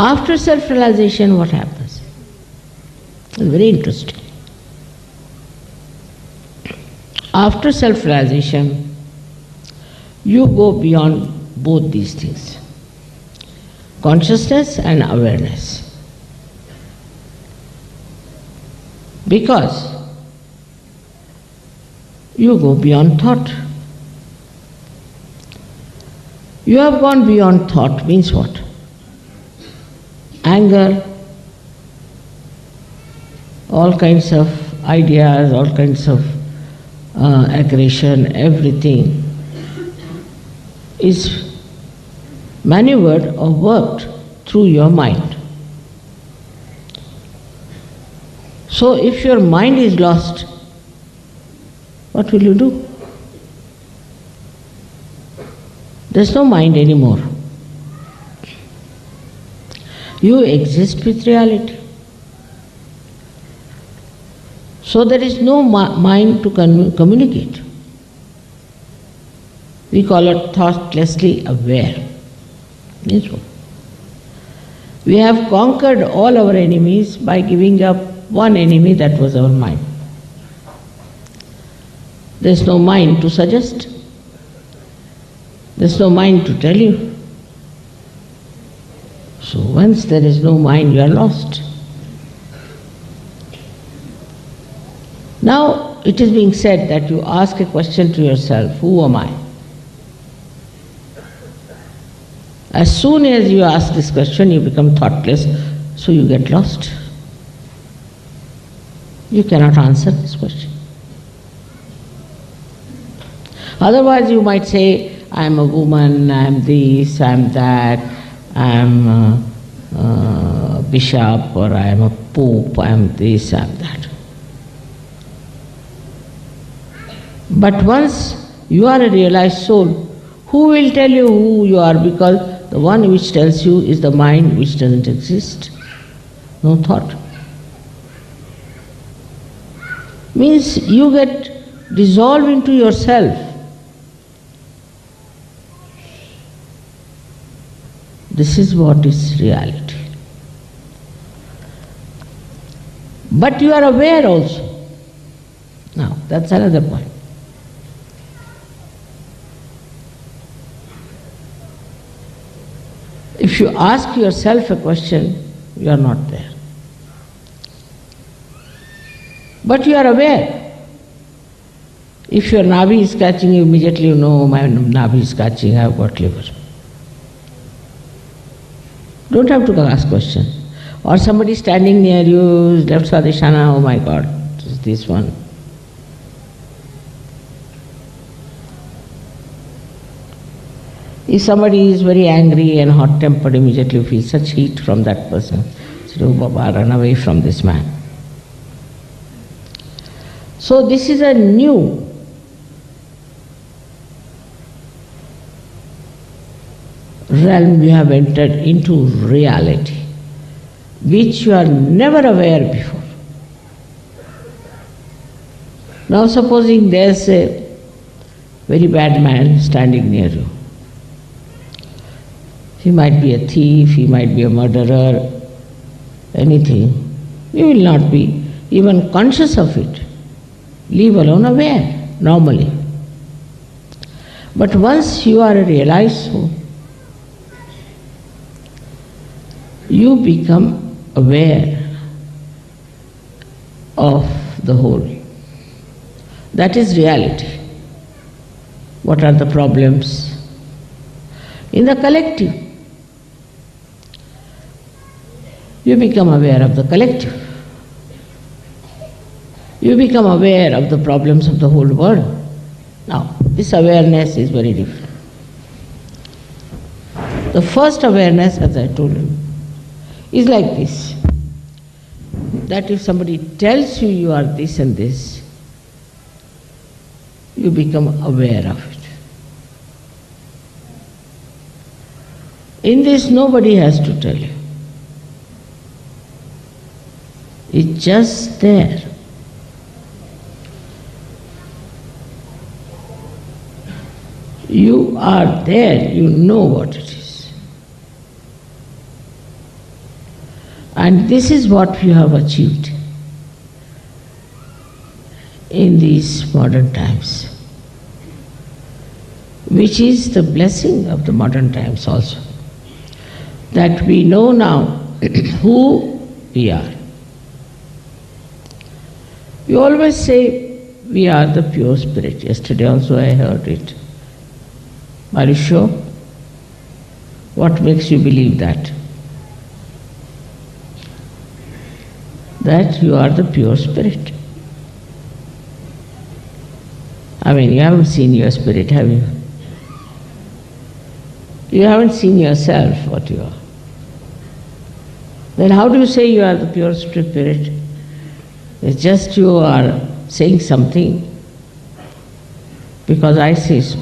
After self-realization, what happens? It's very interesting. After self-realization, you go beyond both these things, consciousness and awareness. Because you go beyond thought. You have gone beyond thought means what? Anger, all kinds of ideas, all kinds of aggression, everything is maneuvered or worked through your mind. So if your mind is lost, what will you do? There's no mind anymore. You exist with reality. So there is no mind to communicate. We call it thoughtlessly aware. Means what? We have conquered all our enemies by giving up one enemy, that was our mind. There's no mind to suggest. There's no mind to tell you. So once there is no mind, you are lost. Now it is being said that you ask a question to yourself, who am I? As soon as you ask this question, you become thoughtless, so you get lost. You cannot answer this question. Otherwise you might say, I am a woman, I am this, I am that, I am a bishop, or I am a pope, I am this, I am that. But once you are a realized soul, who will tell you who you are? Because the one which tells you is the mind which doesn't exist. No thought. Means you get dissolved into yourself. This is what is reality. But you are aware also. Now, that's another point. If you ask yourself a question, you are not there. But you are aware. If your navi is catching, you immediately you know, my navi is catching, I have got liver. Don't have to ask questions. Or somebody standing near you, left Swadhisthana, oh my God, is this one. If somebody is very angry and hot-tempered, immediately you feel such heat from that person. So, oh Baba, run away from this man. So this is a new realm you have entered into, reality, which you are never aware before. Now supposing there's a very bad man standing near you. He might be a thief, he might be a murderer, anything. You will not be even conscious of it, leave alone aware, normally. But once you are a realized soul, you become aware of the whole. That is reality. What are the problems? In the collective, you become aware of the collective. You become aware of the problems of the whole world. Now, this awareness is very different. The first awareness, as I told you, is like this. That if somebody tells you you are this and this, you become aware of it. In this, nobody has to tell you. It's just there. You are there, you know what it is. And this is what you have achieved in these modern times, which is the blessing of the modern times also, that we know now who we are. We always say we are the pure spirit. Yesterday also I heard it. Are you sure? What makes you believe that? That you are the pure spirit. I mean, you haven't seen your spirit, have you? You haven't seen yourself, what you are. Then how do you say you are the pure spirit? It's just you are saying something because I say so.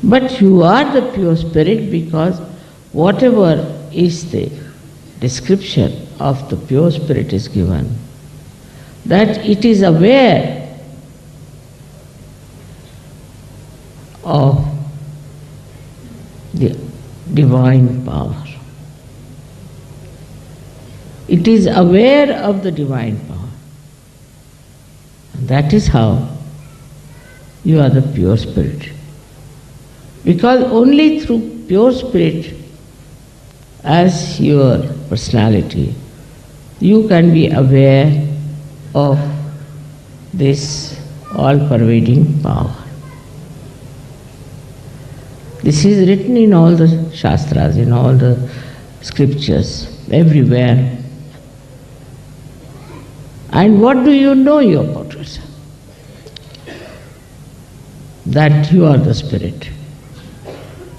But you are the pure spirit because whatever is the description of the pure spirit is given, that it is aware of the divine power. It is aware of the divine power. And that is how you are the pure spirit. Because only through pure spirit as your personality, you can be aware of this all-pervading power. This is written in all the Shastras, in all the scriptures, everywhere. And what do you know about yourself? That you are the spirit.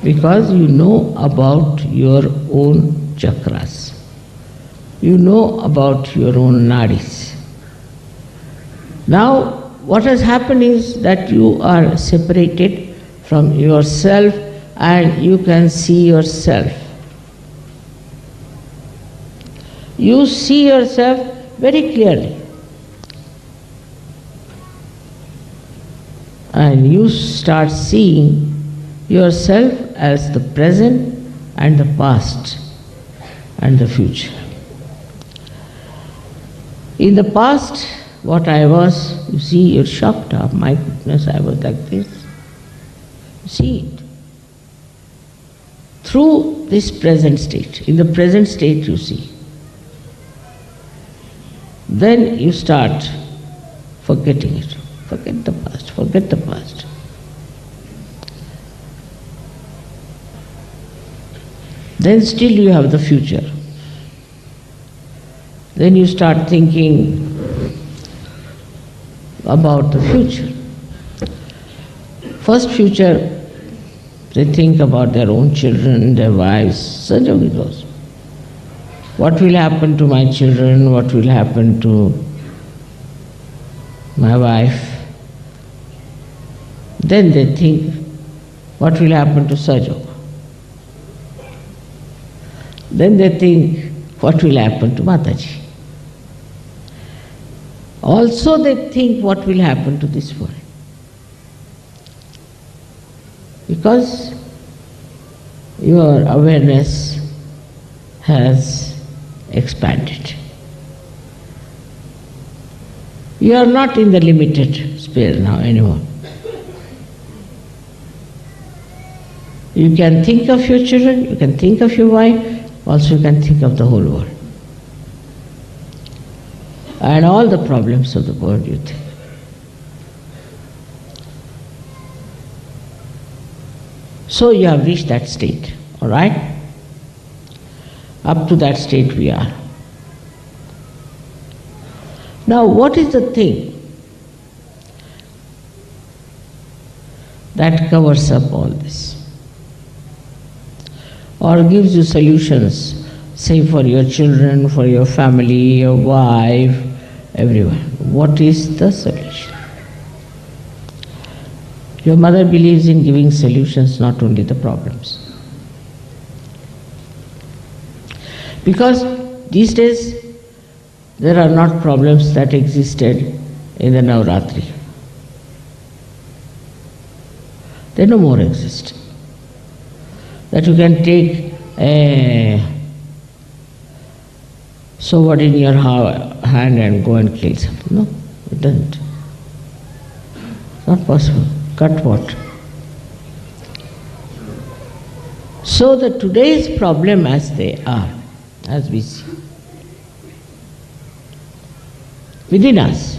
Because you know about your own chakras. You know about your own nadis. Now, what has happened is that you are separated from yourself and you can see yourself. You see yourself very clearly. And you start seeing yourself as the present and the past and the future. In the past, what I was, you see, you're shocked. Oh my goodness, I was like this. You see it. Through this present state. In the present state you see. Then you start forgetting it. Forget the past, forget the past. Then still you have the future. Then you start thinking about the future. First future, they think about their own children, their wives, such a goes. What will happen to my children? What will happen to my wife? Then they think, what will happen to Sajok? Then they think, what will happen to Mataji? Also they think, what will happen to this world? Because your awareness has expanded. You are not in the limited sphere now anymore. You can think of your children, you can think of your wife, also you can think of the whole world. And all the problems of the world you think. So you have reached that state, all right? Up to that state we are. Now what is the thing that covers up all this? Or gives you solutions, say for your children, for your family, your wife, everyone. What is the solution? Your mother believes in giving solutions, not only the problems. Because these days, there are not problems that existed in the Navaratri. They no more exist. That you can take a sword in your hand and go and kill something. No, it doesn't. It's not possible. Cut what? So the today's problem as they are, as we see, within us,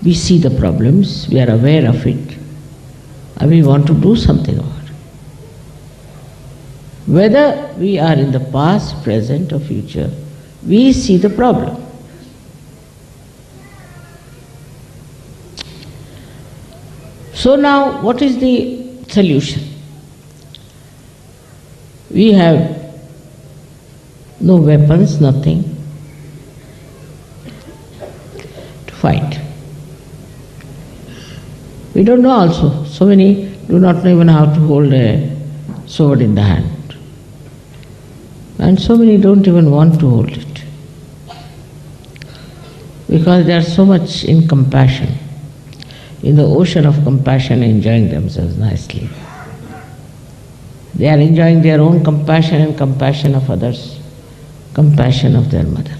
we see the problems, we are aware of it, and we want to do something about it. Whether we are in the past, present or future, we see the problem. So now, what is the solution? We have no weapons, nothing to fight. We don't know also. So many do not know even how to hold a sword in the hand. And so many don't even want to hold it. Because they are so much in compassion, in the ocean of compassion, enjoying themselves nicely. They are enjoying their own compassion and compassion of others, compassion of their mother.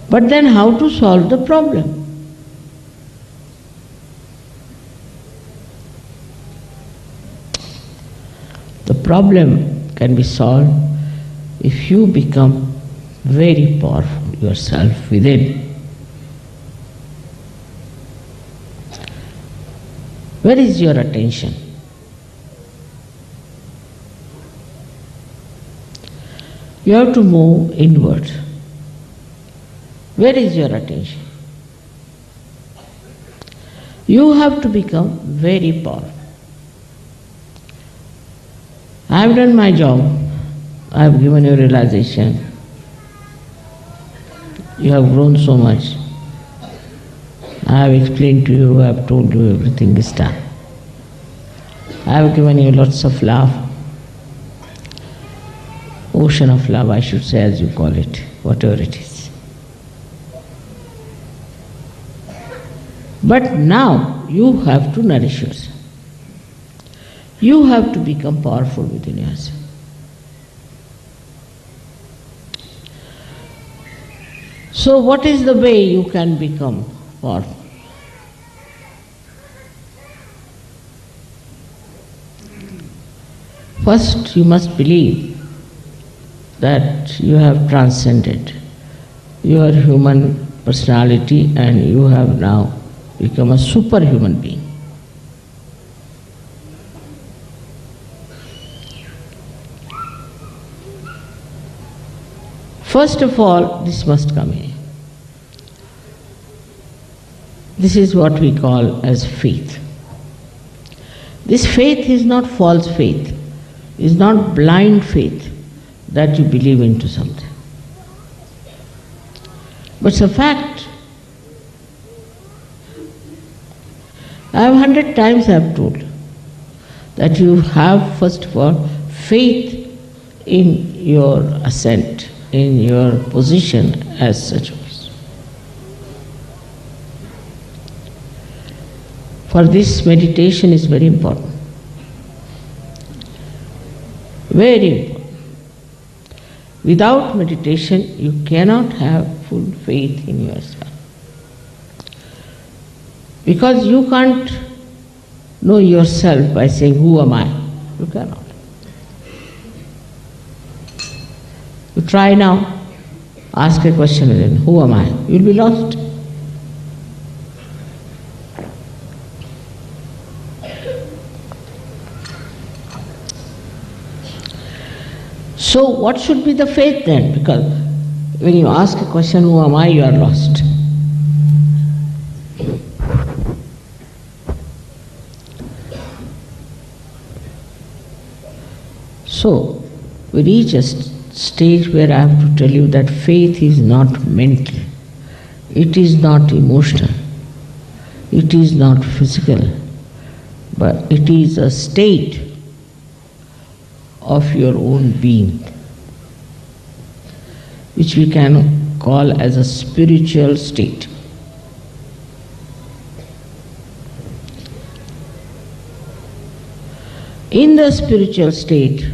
But then how to solve the problem? The problem can be solved if you become very powerful yourself within. Where is your attention? You have to move inward. Where is your attention? You have to become very powerful. I have done my job. I have given you realization. You have grown so much. I have explained to you, I have told you everything is done. I have given you lots of love. Ocean of love, I should say, as you call it, whatever it is. But now you have to nourish yourself. You have to become powerful within yourself. So what is the way you can become powerful? First, you must believe that you have transcended your human personality and you have now become a superhuman being. First of all, this must come in. This is what we call as faith. This faith is not false faith, is not blind faith that you believe into something. But it's a fact. I have 100 times I have told that you have first of all faith in your ascent, in your position as such. For this, meditation is very important. Very important. Without meditation, you cannot have full faith in yourself. Because you can't know yourself by saying, who am I? You cannot. You try now, ask a question within, who am I? You'll be lost. So what should be the faith then? Because when you ask a question, who am I, you are lost. So we reach a stage where I have to tell you that faith is not mental, it is not emotional, it is not physical, but it is a state of your own being, which we can call as a spiritual state. In the spiritual state,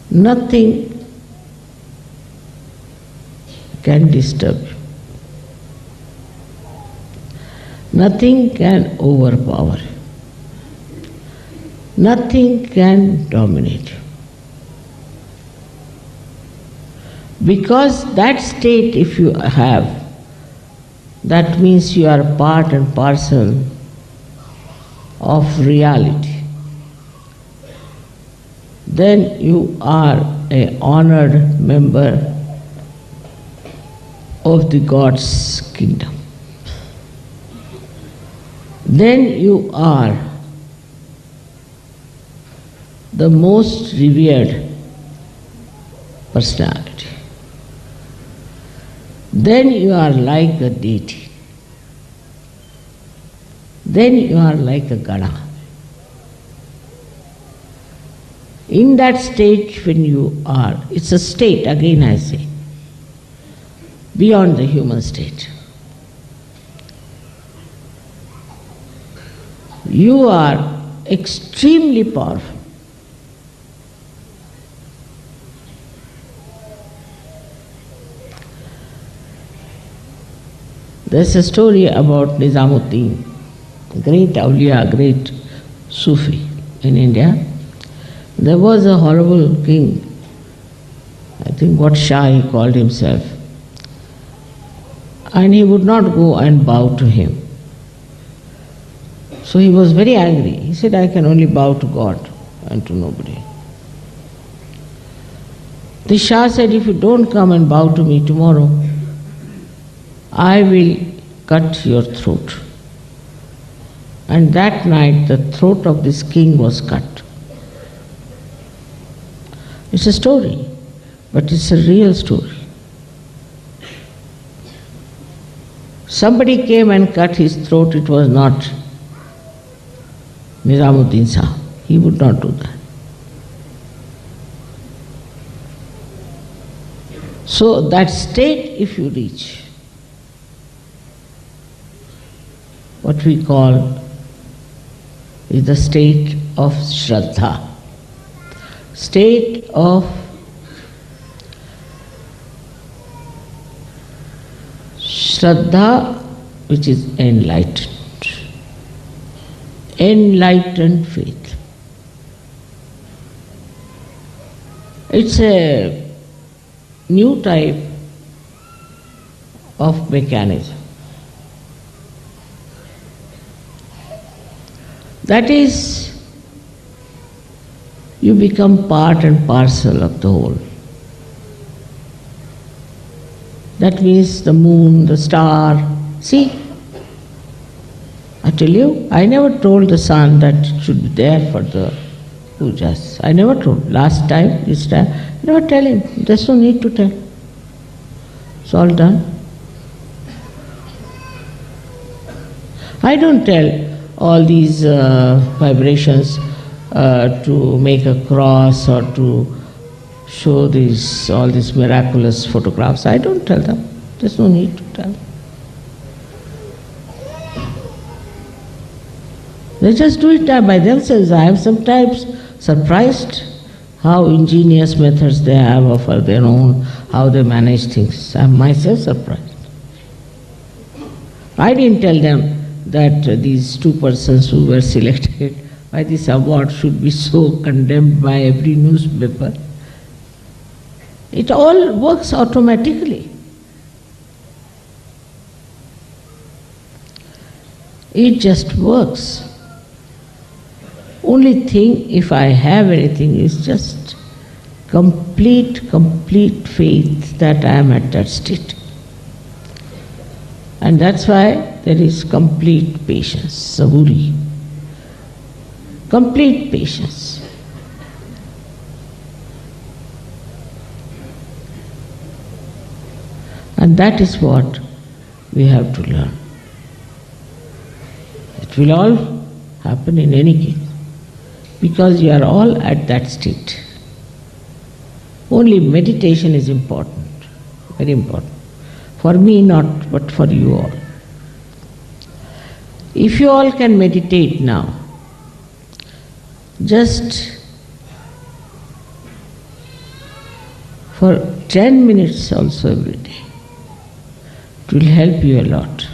nothing can disturb you. Nothing can overpower you. Nothing can dominate you. Because that state, if you have, that means you are part and parcel of reality. Then you are an honored member of the God's kingdom. Then you are the most revered personality. Then you are like a deity. Then you are like a Gana. In that stage when you are, it's a state, again I say, beyond the human state. You are extremely powerful. There's a story about Nizamuddin, great awliya, great Sufi in India. There was a horrible king, I think what Shah he called himself, and he would not go and bow to him. So he was very angry. He said, I can only bow to God and to nobody. The Shah said, if you don't come and bow to me tomorrow, I will cut your throat. And that night the throat of this king was cut. It's a story, but it's a real story. Somebody came and cut his throat, it was not Nizamuddin Shah. He would not do that. So that state, if you reach, what we call is the state of Shraddha. State of Shraddha, which is enlightened. Enlightened faith. It's a new type of mechanism. That is, you become part and parcel of the whole. That means the moon, the star. See, I tell you, I never told the sun that it should be there for the pujas. I never told. Last time, this time, I never tell him. There's no need to tell. It's all done. I don't tell all these vibrations to make a cross or to show all these miraculous photographs. I don't tell them. There's no need to tell. They just do it by themselves. I am sometimes surprised how ingenious methods they have of their own, how they manage things. I am myself surprised. I didn't tell them that these two persons who were selected by this award should be so condemned by every newspaper. It all works automatically. It just works. Only thing, if I have anything, is just complete faith that I am at that state. And that's why there is complete patience, saburi. Complete patience. And that is what we have to learn. It will all happen in any case, because you are all at that state. Only meditation is important, very important. For me not, but for you all. If you all can meditate now, just for 10 minutes also every day, it will help you a lot.